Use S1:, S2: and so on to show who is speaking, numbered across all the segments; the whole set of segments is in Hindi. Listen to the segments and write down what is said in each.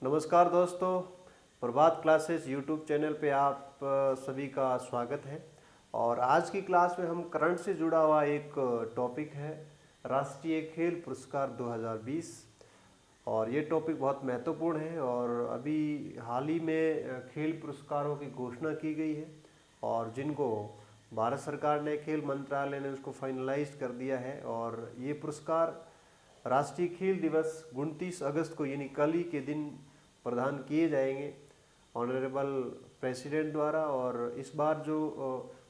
S1: नमस्कार दोस्तों, प्रभात क्लासेस यूट्यूब चैनल पे आप सभी का स्वागत है। और आज की क्लास में हम करंट से जुड़ा हुआ एक टॉपिक है राष्ट्रीय खेल पुरस्कार 2020। और ये टॉपिक बहुत महत्वपूर्ण है और अभी हाल ही में खेल पुरस्कारों की घोषणा की गई है और जिनको भारत सरकार ने खेल मंत्रालय ने उसको फाइनलाइज कर दिया है। और ये पुरस्कार राष्ट्रीय खेल दिवस 29 अगस्त को यानी कल ही के दिन प्रदान किए जाएंगे ऑनरेबल प्रेसिडेंट द्वारा। और इस बार जो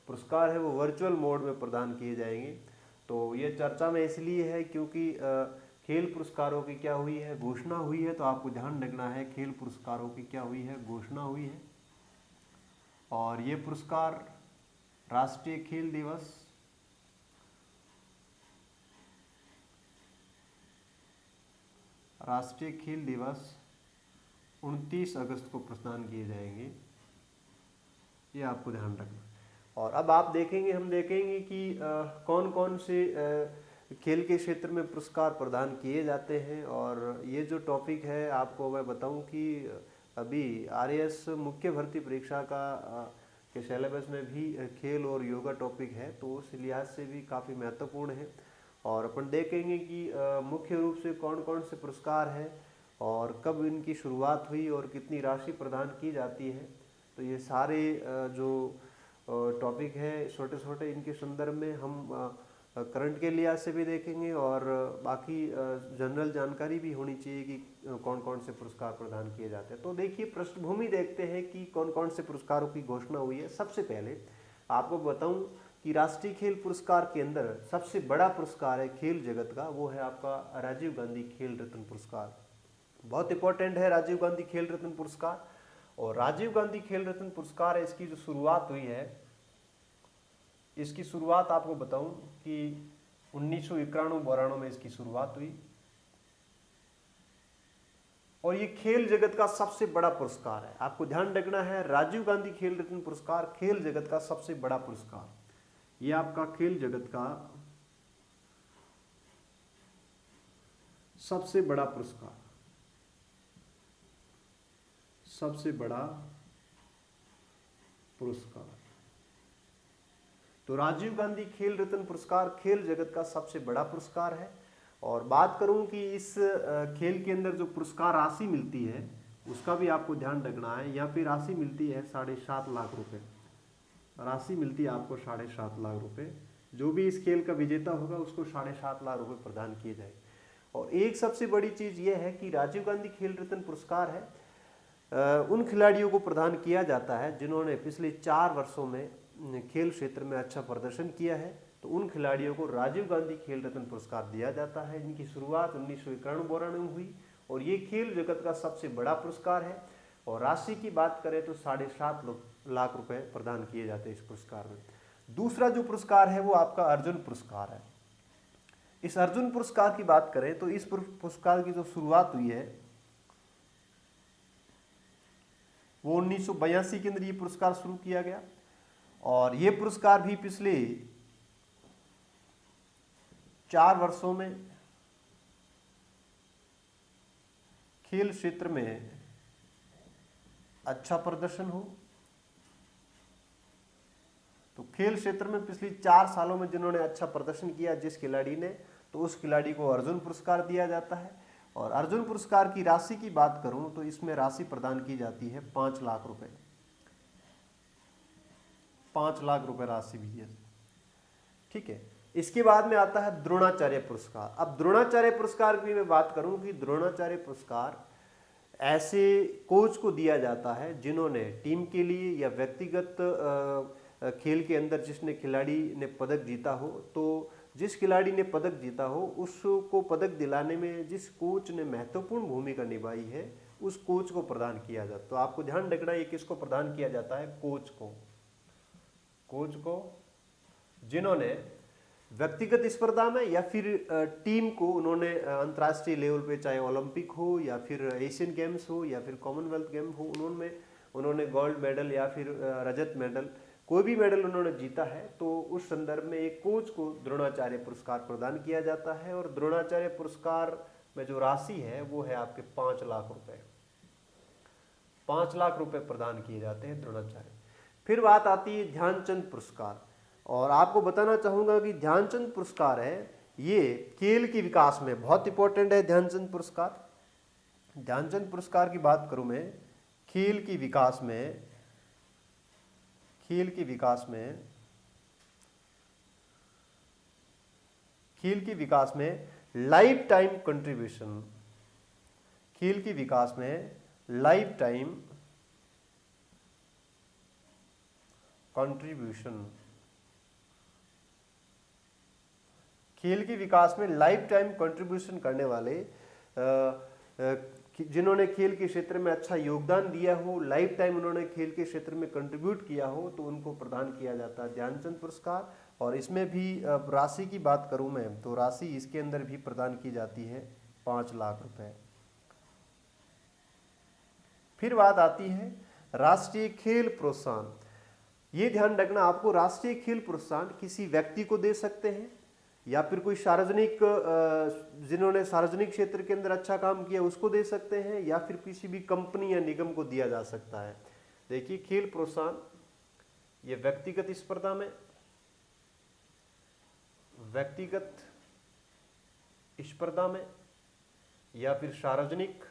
S1: पुरस्कार है वो वर्चुअल मोड में प्रदान किए जाएंगे। तो ये चर्चा में इसलिए है क्योंकि खेल पुरस्कारों की क्या हुई है, घोषणा हुई है। तो आपको ध्यान रखना है, खेल पुरस्कारों की क्या हुई है, घोषणा हुई है। और ये पुरस्कार राष्ट्रीय खेल दिवस राष्ट्रीय खेल दिवस 29 अगस्त को प्रदान किए जाएंगे, ये आपको ध्यान रखना। और अब आप देखेंगे, हम देखेंगे कि कौन कौन से खेल के क्षेत्र में पुरस्कार प्रदान किए जाते हैं। और ये जो टॉपिक है आपको मैं बताऊं कि अभी आरएएस मुख्य भर्ती परीक्षा के सिलेबस में भी खेल और योगा टॉपिक है, तो उस लिहाज से भी काफ़ी महत्वपूर्ण है। और अपन देखेंगे कि मुख्य रूप से कौन कौन से पुरस्कार हैं और कब इनकी शुरुआत हुई और कितनी राशि प्रदान की जाती है। तो ये सारे जो टॉपिक है छोटे छोटे, इनके संदर्भ में हम करंट के लिहाज से भी देखेंगे और बाकी जनरल जानकारी भी होनी चाहिए कि कौन कौन से पुरस्कार प्रदान किए जाते हैं। तो देखिए, पृष्ठभूमि देखते हैं कि कौन कौन से पुरस्कारों की घोषणा हुई है। सबसे पहले आपको बताऊं कि राष्ट्रीय खेल पुरस्कार के अंदर सबसे बड़ा पुरस्कार है खेल जगत का, वो है आपका राजीव गांधी खेल रत्न पुरस्कार। बहुत इंपॉर्टेंट है राजीव गांधी खेल रत्न पुरस्कार। और राजीव गांधी खेल रत्न पुरस्कार है, इसकी जो शुरुआत हुई है, इसकी शुरुआत आपको बताऊं कि 1991-92 में इसकी शुरुआत हुई। और ये खेल जगत का सबसे बड़ा पुरस्कार है। आपको ध्यान रखना है, राजीव गांधी खेल रत्न पुरस्कार खेल जगत का सबसे बड़ा पुरस्कार। ये आपका खेल जगत का सबसे बड़ा पुरस्कार, सबसे बड़ा पुरस्कार। तो राजीव गांधी खेल रत्न पुरस्कार खेल जगत का सबसे बड़ा पुरस्कार है। और बात करूं कि इस खेल के अंदर जो पुरस्कार राशि मिलती है उसका भी आपको ध्यान रखना है। यहाँ पे राशि मिलती है 7.5 लाख रुपए, राशि मिलती है आपको 7.5 लाख रुपए। जो भी इस खेल का विजेता होगा उसको 7.5 लाख रुपए प्रदान किए जाए। और एक सबसे बड़ी चीज यह है कि राजीव गांधी खेल रत्न पुरस्कार है उन खिलाड़ियों को प्रदान किया जाता है जिन्होंने पिछले 4 वर्षों में खेल क्षेत्र में अच्छा प्रदर्शन किया है। तो उन खिलाड़ियों को राजीव गांधी खेल रत्न पुरस्कार दिया जाता है। इनकी शुरुआत 1991-92 में हुई और ये खेल जगत का सबसे बड़ा पुरस्कार है। और राशि की बात करें तो 7.5 लाख रुपए प्रदान किए जाते हैं इस पुरस्कार में। दूसरा जो पुरस्कार है वो आपका अर्जुन पुरस्कार है। इस अर्जुन पुरस्कार की बात करें तो इस पुरस्कार की जो शुरुआत हुई है वो 1982 के अंदर ये पुरस्कार शुरू किया गया। और ये पुरस्कार भी पिछले 4 वर्षों में खेल क्षेत्र में अच्छा प्रदर्शन हो। तो खेल क्षेत्र में पिछले 4 सालों में जिन्होंने अच्छा प्रदर्शन किया जिस खिलाड़ी ने, तो उस खिलाड़ी को अर्जुन पुरस्कार दिया जाता है। और अर्जुन पुरस्कार की राशि की बात करूं तो इसमें राशि प्रदान की जाती है 5 लाख रुपए, 5 लाख रुपए राशि भी है। ठीक है, इसके बाद में आता है द्रोणाचार्य पुरस्कार। अब द्रोणाचार्य पुरस्कार की मैं बात करूं कि द्रोणाचार्य पुरस्कार ऐसे कोच को दिया जाता है जिन्होंने टीम के लिए या व्यक्तिगत खेल के अंदर जिसने खिलाड़ी ने पदक जीता हो, तो जिस खिलाड़ी ने पदक जीता हो उसको पदक दिलाने में जिस कोच ने महत्वपूर्ण भूमिका निभाई है उस कोच को प्रदान किया जाता है। तो आपको ध्यान रखना है किसको प्रदान किया जाता है, कोच को। कोच को जिन्होंने व्यक्तिगत स्पर्धा में या फिर टीम को उन्होंने अंतर्राष्ट्रीय लेवल पे, चाहे ओलंपिक हो या फिर एशियन गेम्स हो या फिर कॉमनवेल्थ गेम हो, उन्होंने गोल्ड मेडल या फिर रजत मेडल, कोई भी मेडल उन्होंने जीता है, तो उस संदर्भ में एक कोच को द्रोणाचार्य पुरस्कार प्रदान किया जाता है। और द्रोणाचार्य पुरस्कार में जो राशि है वो है आपके 5 लाख रुपए। 5 लाख रुपए प्रदान किए जाते हैं द्रोणाचार्य। फिर बात आती है ध्यानचंद पुरस्कार, और आपको बताना चाहूंगा कि ध्यानचंद पुरस्कार है ये खेल के विकास में बहुत इंपॉर्टेंट है। ध्यानचंद पुरस्कार, ध्यानचंद पुरस्कार की बात करूं मैं, खेल के विकास में, खेल के विकास में, खेल के विकास में लाइफ टाइम कंट्रीब्यूशन, खेल के विकास में लाइफ टाइम कंट्रीब्यूशन, खेल के विकास में लाइफ टाइम कंट्रीब्यूशन करने वाले जिन्होंने खेल के क्षेत्र में अच्छा योगदान दिया हो, लाइफ टाइम उन्होंने खेल के क्षेत्र में कंट्रीब्यूट किया हो, तो उनको प्रदान किया जाता है ध्यानचंद पुरस्कार। और इसमें भी राशि की बात करूं मैं तो राशि इसके अंदर भी प्रदान की जाती है 5 लाख रुपए। फिर बात आती है राष्ट्रीय खेल प्रोत्साहन। ये ध्यान रखना आपको, राष्ट्रीय खेल प्रोत्साहन किसी व्यक्ति को दे सकते हैं या फिर कोई सार्वजनिक, जिन्होंने सार्वजनिक क्षेत्र के अंदर अच्छा काम किया उसको दे सकते हैं, या फिर किसी भी कंपनी या निगम को दिया जा सकता है। देखिए खेल प्रोत्साहन ये व्यक्तिगत स्पर्धा में, व्यक्तिगत स्पर्धा में या फिर सार्वजनिक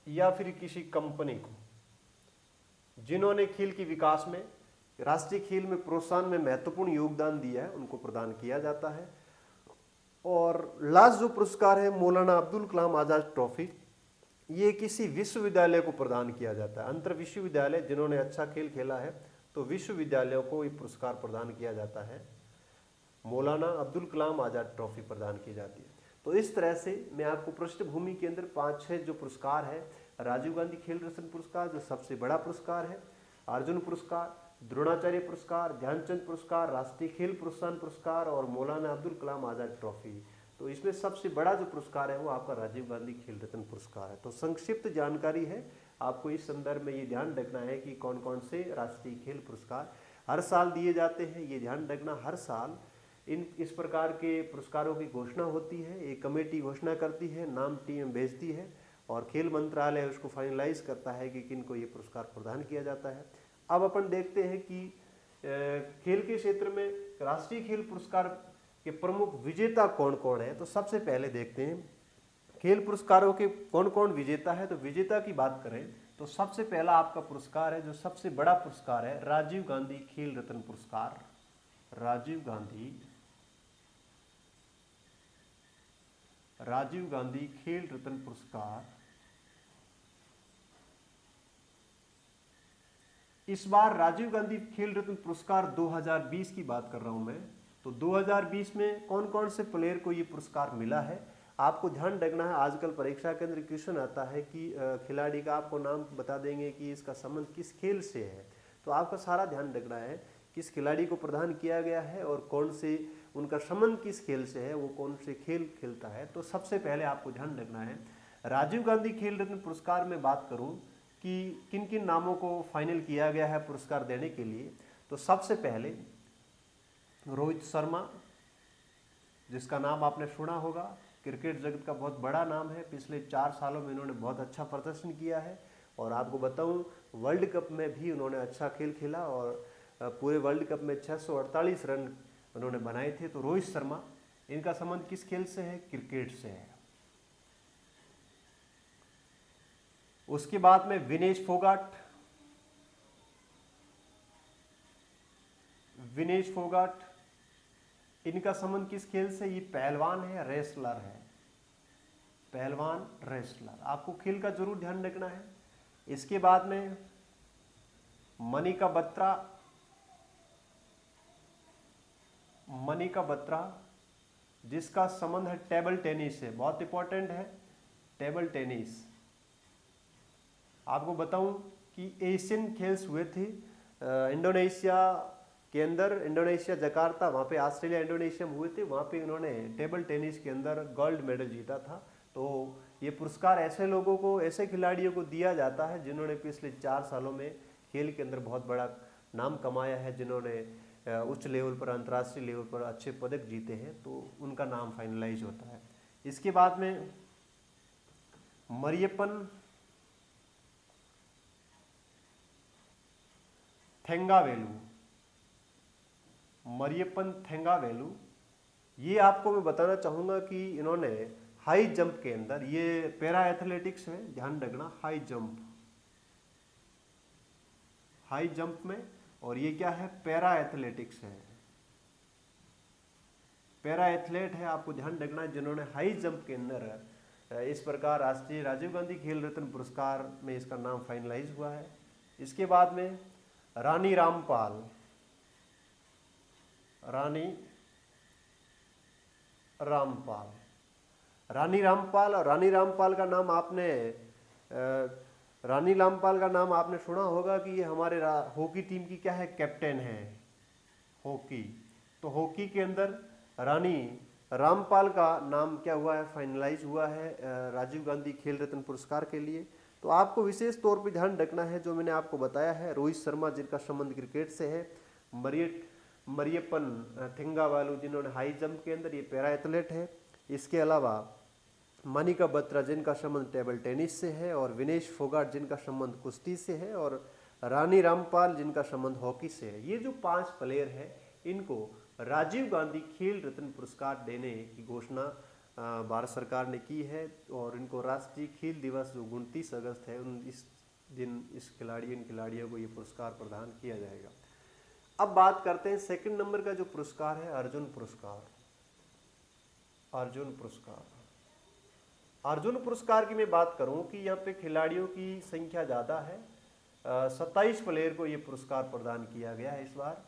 S1: या फिर किसी कंपनी को जिन्होंने खेल के विकास में, राष्ट्रीय खेल में प्रोत्साहन में महत्वपूर्ण योगदान दिया है उनको प्रदान किया जाता है। और लास्ट जो पुरस्कार है मौलाना अब्दुल कलाम आजाद ट्रॉफी, ये किसी विश्वविद्यालय को प्रदान किया जाता है। अंतर विश्वविद्यालय जिन्होंने अच्छा खेल खेला है तो विश्वविद्यालयों को ये पुरस्कार प्रदान किया जाता है, मौलाना अब्दुल कलाम आजाद ट्रॉफी प्रदान की जाती है। तो इस तरह से मैं आपको पृष्ठभूमि के अंदर 5-6 जो पुरस्कार है, राजीव गांधी खेल रत्न पुरस्कार जो सबसे बड़ा पुरस्कार है, अर्जुन पुरस्कार, द्रोणाचार्य पुरस्कार, ध्यानचंद पुरस्कार, राष्ट्रीय खेल प्रोत्साहन पुरस्कार और मौलाना अब्दुल कलाम आजाद ट्रॉफी, तो इसमें सबसे बड़ा जो पुरस्कार है वो आपका राजीव गांधी खेल रत्न पुरस्कार है। तो संक्षिप्त जानकारी है, आपको इस संदर्भ में ये ध्यान रखना है कि कौन कौन से राष्ट्रीय खेल पुरस्कार हर साल दिए जाते हैं। ये ध्यान रखना, हर साल इस प्रकार के पुरस्कारों की घोषणा होती है, एक कमेटी घोषणा करती है, नाम टीम भेजती है और खेल मंत्रालय उसको फाइनलाइज करता है कि किन को ये पुरस्कार प्रदान किया जाता है। अब अपन देखते हैं कि खेल के क्षेत्र में राष्ट्रीय खेल पुरस्कार के प्रमुख विजेता कौन कौन है। तो सबसे पहले देखते हैं खेल पुरस्कारों के कौन कौन विजेता है। तो विजेता की बात करें तो सबसे पहला आपका पुरस्कार है जो सबसे बड़ा पुरस्कार है, राजीव गांधी खेल रत्न पुरस्कार। राजीव गांधी खेल रत्न पुरस्कार इस बार राजीव गांधी खेल रत्न पुरस्कार 2020 की बात कर रहा हूं मैं। तो 2020 में कौन कौन से प्लेयर को ये पुरस्कार मिला है, आपको ध्यान रखना है। आजकल परीक्षा के अंदर क्वेश्चन आता है कि खिलाड़ी का आपको नाम बता देंगे कि इसका संबंध किस खेल से है, तो आपका सारा ध्यान रखना है किस खिलाड़ी को प्रदान किया गया है और कौन से उनका संबंध किस खेल से है, वो कौन से खेल खेलता है। तो सबसे पहले आपको ध्यान रखना है राजीव गांधी खेल रत्न पुरस्कार में बात करूं कि किन किन नामों को फाइनल किया गया है पुरस्कार देने के लिए। तो सबसे पहले रोहित शर्मा, जिसका नाम आपने सुना होगा, क्रिकेट जगत का बहुत बड़ा नाम है, पिछले 4 सालों में इन्होंने बहुत अच्छा प्रदर्शन किया है और आपको बताऊं वर्ल्ड कप में भी उन्होंने अच्छा खेल खेला और पूरे वर्ल्ड कप में 648 रन उन्होंने बनाए थे। तो रोहित शर्मा, इनका संबंध किस खेल से है, क्रिकेट से है। उसके बाद में विनेश फोगाट, इनका संबंध किस खेल से, ये पहलवान है, रेसलर है, पहलवान रेसलर, आपको खेल का जरूर ध्यान रखना है। इसके बाद में मनिका बत्रा, जिसका संबंध है टेबल टेनिस से, बहुत इंपॉर्टेंट है टेबल टेनिस। आपको बताऊं कि एशियन खेल्स हुए थे इंडोनेशिया के अंदर, इंडोनेशिया जकार्ता, वहाँ पे ऑस्ट्रेलिया इंडोनेशिया में हुए थे, वहाँ पे इन्होंने टेबल टेनिस के अंदर गोल्ड मेडल जीता था। तो ये पुरस्कार ऐसे लोगों को, ऐसे खिलाड़ियों को दिया जाता है जिन्होंने पिछले 4 सालों में खेल के अंदर बहुत बड़ा नाम कमाया है, जिन्होंने उच्च लेवल पर, अंतर्राष्ट्रीय लेवल पर अच्छे पदक जीते हैं, तो उनका नाम फाइनलाइज होता है। इसके बाद में मरियप्पन थेंगावेलु, मरियप्पन थेंगावेलु, ये आपको मैं बताना चाहूंगा कि इन्होंने हाई जंप के अंदर, ये पैरा एथलेटिक्स में ध्यान रखना, हाई जंप में, और ये क्या है, पैरा एथलेटिक्स है, पैरा एथलेट है, आपको ध्यान रखना जिन्होंने हाई जंप के अंदर इस प्रकार राष्ट्रीय राजीव गांधी खेल रत्न पुरस्कार में इसका नाम फाइनलाइज हुआ है। इसके बाद में रानी रामपाल, रानी रामपाल और रानी रामपाल का नाम आपने रानी रामपाल का नाम आपने सुना होगा कि ये हमारे हॉकी टीम की क्या है, कैप्टन है, हॉकी। तो हॉकी के अंदर रानी रामपाल का नाम क्या हुआ है, फाइनलाइज हुआ है राजीव गांधी खेल रत्न पुरस्कार के लिए। तो आपको विशेष तौर पे ध्यान रखना है जो मैंने आपको बताया है, रोहित शर्मा जिनका संबंध क्रिकेट से है, मरियप्पन थेंगावेलु जिन्होंने हाई जंप के अंदर, ये पैरा एथलेट है। इसके अलावा मनिका बत्रा जिनका संबंध टेबल टेनिस से है, और विनेश फोगाट जिनका संबंध कुश्ती से है, और रानी रामपाल जिनका संबंध हॉकी से है। ये जो 5 प्लेयर है इनको राजीव गांधी खेल रत्न पुरस्कार देने की घोषणा भारत सरकार ने की है, और इनको राष्ट्रीय खेल दिवस जो 29 अगस्त है इस दिन इन खिलाड़ियों को ये पुरस्कार प्रदान किया जाएगा। अब बात करते हैं सेकंड नंबर का जो पुरस्कार है, अर्जुन पुरस्कार की मैं बात करूं कि यहाँ पे खिलाड़ियों की संख्या ज़्यादा है, 27 प्लेयर को ये पुरस्कार प्रदान किया गया है। इस बार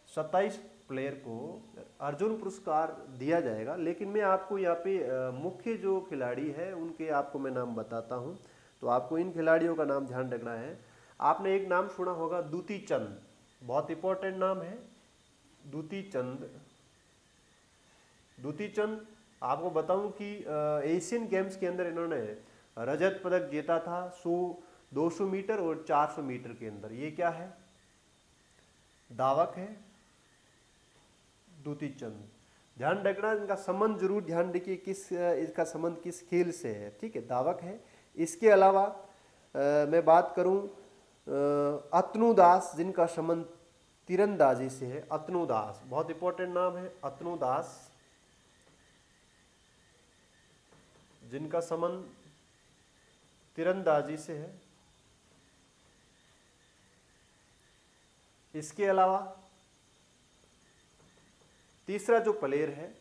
S1: 27 प्लेयर को अर्जुन पुरस्कार दिया जाएगा, लेकिन मैं आपको यहाँ पे मुख्य जो खिलाड़ी है उनके आपको मैं नाम बताता हूँ। तो आपको इन खिलाड़ियों का नाम ध्यान रखना है। आपने एक नाम सुना होगा, दूती चंद, बहुत इंपॉर्टेंट नाम है, दूती चंद। आपको बताऊं कि एशियन गेम्स के अंदर इन्होंने रजत पदक जीता था 200 मीटर और 400 मीटर के अंदर। ये क्या है, दावक है दूती चंद। ध्यान रखना, इनका संबंध जरूर ध्यान रखिए, इसका संबंध किस खेल से है, ठीक है, दावक है। इसके अलावा मैं बात करूं अतनु दास जिनका संबंध तीरंदाजी से है, अतनु दास बहुत इंपॉर्टेंट नाम है, अतनु दास जिनका संबंध तीरंदाजी से है। इसके अलावा तीसरा जो प्लेयर है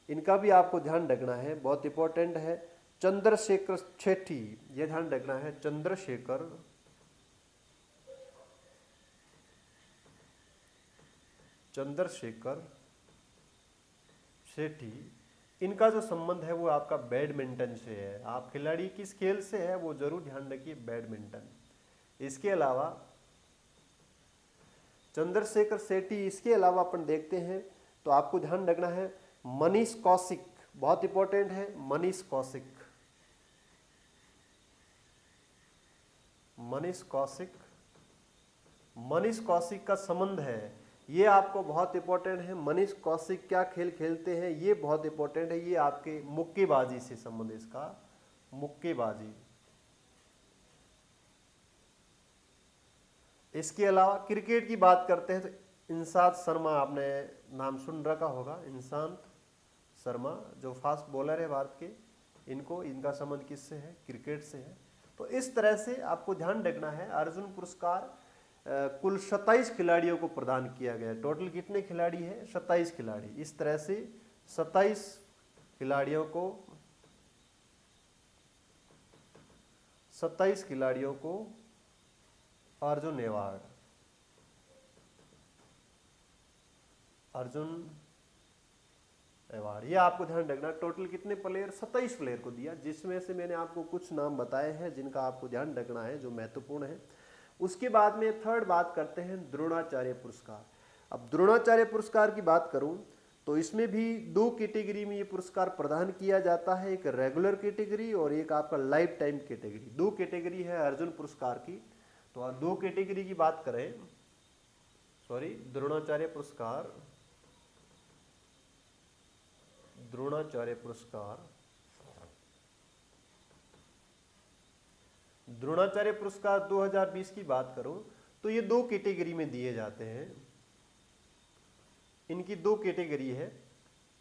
S1: इनका भी आपको ध्यान रखना है, बहुत इंपॉर्टेंट है, चंद्रशेखर सेठी। ये ध्यान रखना है, चंद्रशेखर सेठी। इनका जो संबंध है वो आपका बैडमिंटन से है। आप खिलाड़ी किस खेल से है वो जरूर ध्यान रखिए, बैडमिंटन। इसके अलावा चंद्रशेखर सेठी, इसके अलावा अपन देखते हैं तो आपको ध्यान रखना है मनीष कौशिक, बहुत इंपॉर्टेंट है, मनीष कौशिक का संबंध है, ये आपको बहुत इंपॉर्टेंट है। मनीष कौशिक क्या खेल खेलते हैं ये बहुत इंपॉर्टेंट है, ये आपके मुक्केबाजी से संबंध है, इसका मुक्केबाजी। इसके अलावा क्रिकेट की बात करते हैं तो इंशांत शर्मा, आपने नाम सुन रखा होगा, इंशांत शर्मा जो फास्ट बॉलर है भारत के, इनका संबंध किससे है, क्रिकेट से है। तो इस तरह से आपको ध्यान रखना है, अर्जुन पुरस्कार कुल 27 खिलाड़ियों को प्रदान किया गया। टोटल कितने खिलाड़ी हैं, 27 खिलाड़ी। इस तरह से 27 खिलाड़ियों को अर्जुन अवार्ड, ये आपको ध्यान रखना। टोटल कितने प्लेयर, 27 प्लेयर को दिया, जिसमें से मैंने आपको कुछ नाम बताए हैं जिनका आपको ध्यान रखना है, जो महत्वपूर्ण है। उसके बाद में थर्ड बात करते हैं द्रोणाचार्य पुरस्कार। अब द्रोणाचार्य पुरस्कार की बात करूं तो इसमें भी 2 कैटेगरी में ये पुरस्कार प्रदान किया जाता है, एक रेगुलर कैटेगरी और एक आपका लाइफ टाइम कैटेगरी। 2 कैटेगरी है अर्जुन पुरस्कार की। तो 2 कैटेगरी की बात करें, द्रोणाचार्य पुरस्कार द्रोणाचार्य पुरस्कार 2020 की बात करूं तो ये 2 कैटेगरी में दिए जाते हैं। इनकी 2 कैटेगरी है।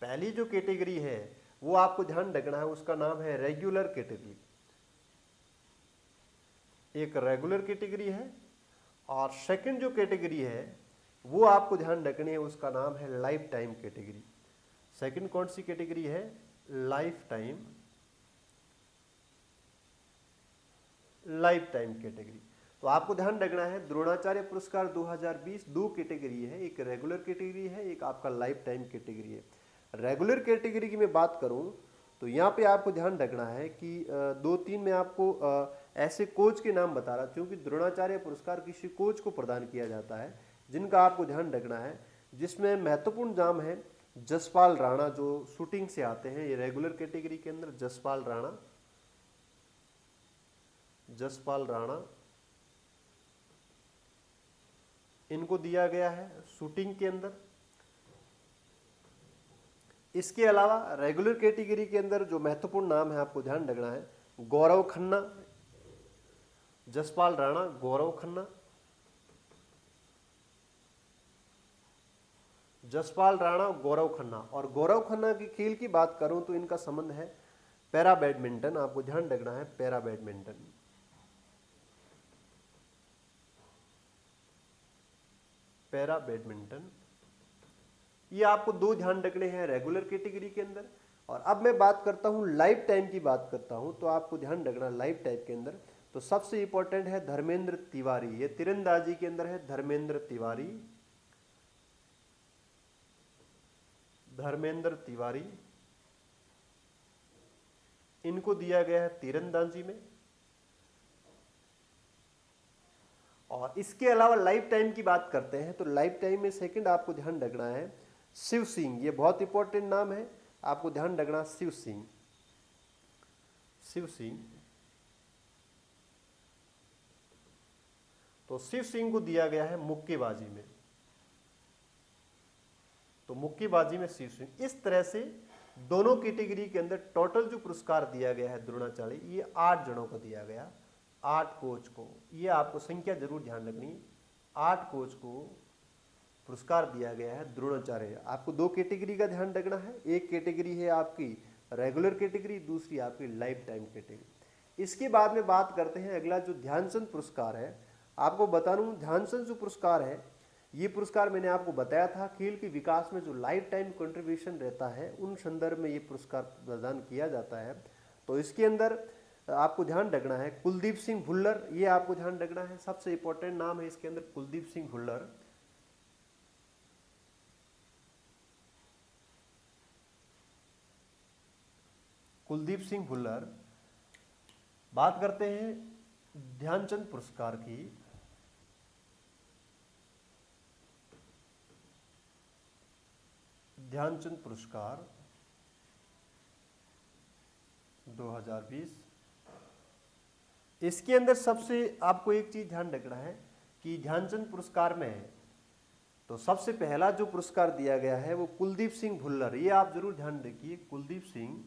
S1: पहली जो कैटेगरी है वो आपको ध्यान रखना है, उसका नाम है रेगुलर कैटेगरी। एक रेगुलर कैटेगरी है और सेकंड जो कैटेगरी है वो आपको ध्यान रखनी है, उसका नाम है लाइफ टाइम कैटेगरी। सेकंड कौन सी कैटेगरी है? Life time category. तो आपको ध्यान रखना है द्रोणाचार्य पुरस्कार 2020 2 कैटेगरी है, एक रेगुलर कैटेगरी है, एक आपका लाइफ टाइम कैटेगरी है। रेगुलर कैटेगरी की मैं बात करूं तो यहाँ पे आपको ध्यान रखना है कि 2-3 में आपको ऐसे कोच के नाम बता रहा, क्योंकि द्रोणाचार्य पुरस्कार किसी कोच को प्रदान किया जाता है जिनका आपको ध्यान रखना है, जिसमें महत्वपूर्ण नाम है जसपाल राणा, जो शूटिंग से आते हैं। ये रेगुलर कैटेगरी के अंदर जसपाल राणा इनको दिया गया है शूटिंग के अंदर। इसके अलावा रेगुलर कैटेगरी के अंदर जो महत्वपूर्ण नाम है आपको ध्यान रखना है, गौरव खन्ना, जसपाल राणा, गौरव खन्ना, जसपाल राणा, गौरव खन्ना। और गौरव खन्ना की खेल की बात करूं तो इनका संबंध है पैरा बैडमिंटन। आपको ध्यान रखना है पैरा बैडमिंटन। ये आपको 2 ध्यान रखने हैं रेगुलर कैटेगरी के अंदर। और अब मैं बात करता हूं लाइफ टाइम की बात करता हूं, तो आपको ध्यान रखना लाइफ टाइम के अंदर तो सबसे इंपॉर्टेंट है धर्मेंद्र तिवारी। ये तीरंदाजी के अंदर है धर्मेंद्र तिवारी। इनको दिया गया है तीरंदाजी में। और इसके अलावा लाइफ टाइम की बात करते हैं तो लाइफ टाइम में सेकंड आपको ध्यान रखना है शिव सिंह। ये बहुत इंपॉर्टेंट नाम है, आपको ध्यान रखना शिव सिंह। तो शिव सिंह को दिया गया है मुक्केबाजी में। तो मुक्केबाजी में शिव सिंह। इस तरह से दोनों कैटेगरी के अंदर टोटल जो पुरस्कार दिया गया है द्रोणाचार्य, ये 8 जनों को दिया गया, 8 कोच को। ये आपको संख्या जरूर ध्यान रखनी है, 8 कोच को पुरस्कार दिया गया है द्रोणाचार्य। आपको 2 कैटेगरी का ध्यान रखना है, एक कैटेगरी है आपकी रेगुलर कैटेगरी, दूसरी आपकी लाइफ टाइम कैटेगरी। इसके बाद में बात करते हैं अगला जो ध्यानचंद पुरस्कार है। आपको बता दूं ध्यानचंद जो पुरस्कार है, ये पुरस्कार मैंने आपको बताया था खेल के विकास में जो लाइफ टाइम कंट्रीब्यूशन रहता है उन संदर्भ में ये पुरस्कार प्रदान किया जाता है। तो इसके अंदर आपको ध्यान रखना है कुलदीप सिंह भुल्लर। ये आपको ध्यान रखना है, सबसे इंपॉर्टेंट नाम है इसके अंदर कुलदीप सिंह भुल्लर। बात करते हैं ध्यानचंद पुरस्कार की। ध्यानचंद पुरस्कार 2020, इसके अंदर सबसे आपको एक चीज ध्यान रखना है कि ध्यानचंद पुरस्कार में तो सबसे पहला जो पुरस्कार दिया गया है वो कुलदीप सिंह भुल्लर। ये आप जरूर ध्यान रखिए, कुलदीप सिंह